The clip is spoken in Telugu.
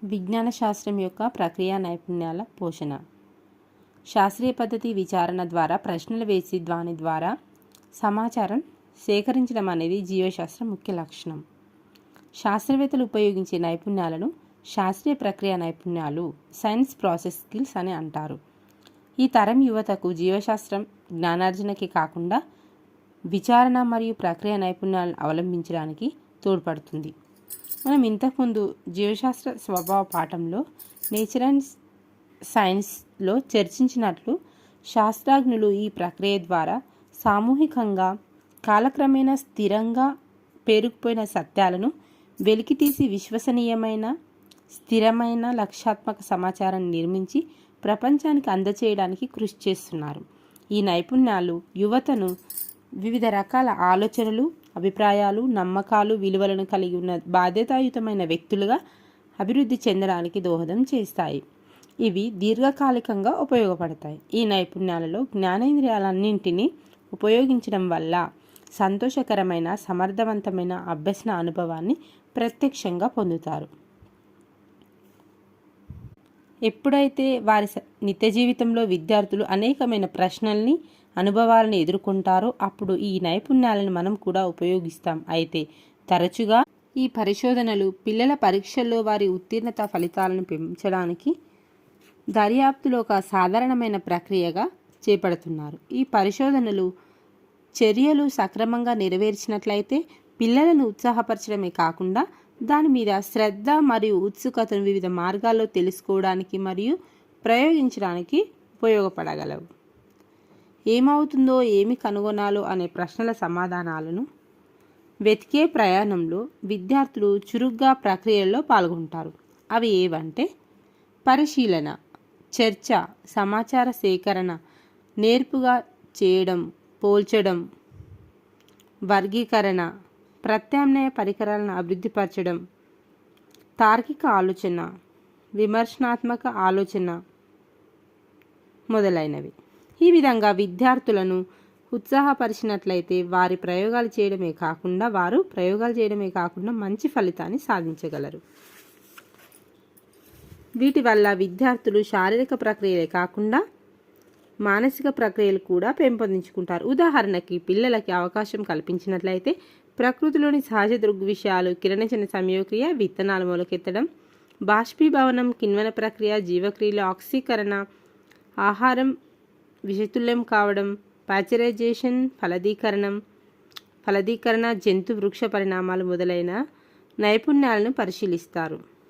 విజ్ఞాన శాస్త్రం యొక్క ప్రక్రియ నైపుణ్యాల పోషణ. శాస్త్రీయ పద్ధతి విచారణ ద్వారా ప్రశ్నలు వేసి దాని ద్వారా సమాచారం సేకరించడం అనేది జీవశాస్త్రం ముఖ్య లక్షణం. శాస్త్రవేత్తలు ఉపయోగించే నైపుణ్యాలను శాస్త్రీయ ప్రక్రియ నైపుణ్యాలు, సైన్స్ ప్రాసెస్ స్కిల్స్ అని అంటారు. ఈ తరం యువతకు జీవశాస్త్రం జ్ఞానార్జనకి కాకుండా విచారణ మరియు ప్రక్రియ నైపుణ్యాలను అవలంబించడానికి తోడ్పడుతుంది. మనం ఇంతకుముందు జీవశాస్త్ర స్వభావ పాఠంలో నేచర్ అండ్ సైన్స్లో చర్చించినట్లు శాస్త్రజ్ఞులు ఈ ప్రక్రియ ద్వారా సామూహికంగా కాలక్రమేణా స్థిరంగా పేరుకుపోయిన సత్యాలను వెలికితీసి విశ్వసనీయమైన స్థిరమైన లక్ష్యాత్మక సమాచారాన్ని నిర్మించి ప్రపంచానికి అందచేయడానికి కృషి చేస్తున్నారు. ఈ నైపుణ్యాలు యువతను వివిధ రకాల ఆలోచనలు, అభిప్రాయాలు, నమ్మకాలు, విలువలను కలిగి ఉన్న బాధ్యతాయుతమైన వ్యక్తులుగా అభివృద్ధి చెందడానికి దోహదం చేస్తాయి. ఇవి దీర్ఘకాలికంగా ఉపయోగపడతాయి. ఈ నైపుణ్యాలలో జ్ఞానేంద్రియాలన్నింటినీ ఉపయోగించడం వల్ల సంతోషకరమైన, సమర్థవంతమైన అభ్యసన అనుభవాన్ని ప్రత్యక్షంగా పొందుతారు. ఎప్పుడైతే వారి నిత్య జీవితంలో విద్యార్థులు అనేకమైన ప్రశ్నల్ని, అనుభవాలను ఎదుర్కొంటారో అప్పుడు ఈ నైపుణ్యాలను మనం కూడా ఉపయోగిస్తాం. అయితే తరచుగా ఈ పరిశోధనలు పిల్లల పరీక్షల్లో వారి ఉత్తీర్ణత ఫలితాలను పెంచడానికి దర్యాప్తులో ఒక సాధారణమైన ప్రక్రియగా చేపడుతున్నారు. ఈ పరిశోధనలు చర్యలు సక్రమంగా నెరవేర్చినట్లయితే పిల్లలను ఉత్సాహపరచడమే కాకుండా దాని మీద శ్రద్ధ మరియు ఉత్సుకతను వివిధ మార్గాల్లో తెలుసుకోవడానికి మరియు ప్రయోగించడానికి ఉపయోగపడగలవు. ఏమవుతుందో, ఏమి కనుగొనాలో అనే ప్రశ్నల సమాధానాలను వెతికే ప్రయాణంలో విద్యార్థులు చురుగ్గా ప్రక్రియల్లో పాల్గొంటారు. అవి ఏవంటే పరిశీలన, చర్చ, సమాచార సేకరణ, నేర్పుగా చేయడం, పోల్చడం, వర్గీకరణ, ప్రత్యామ్నాయ పరికరాలను అభివృద్ధిపరచడం, తార్కిక ఆలోచన, విమర్శనాత్మక ఆలోచన మొదలైనవి. ఈ విధంగా విద్యార్థులను ఉత్సాహపరిచినట్లయితే వారు ప్రయోగాలు చేయడమే కాకుండా మంచి ఫలితాన్ని సాధించగలరు. వీటి వల్ల విద్యార్థులు శారీరక ప్రక్రియలే కాకుండా మానసిక ప్రక్రియలు కూడా పెంపొందించుకుంటారు. ఉదాహరణకి పిల్లలకి అవకాశం కల్పించినట్లయితే ప్రకృతిలోని సహజ దృగ్విషయాలు, కిరణజన సంయోక్రియ, విత్తనాలు మొలకెత్తడం, బాష్పీభవనం, కిణ్వన ప్రక్రియ, జీవక్రియలు, ఆక్సీకరణ, ఆహారం విషతుల్యం కావడం, పాశ్చరైజేషన్, ఫలదీకరణ, జంతు వృక్ష పరిణామాలు మొదలైన నైపుణ్యాలను పరిశీలిస్తారు.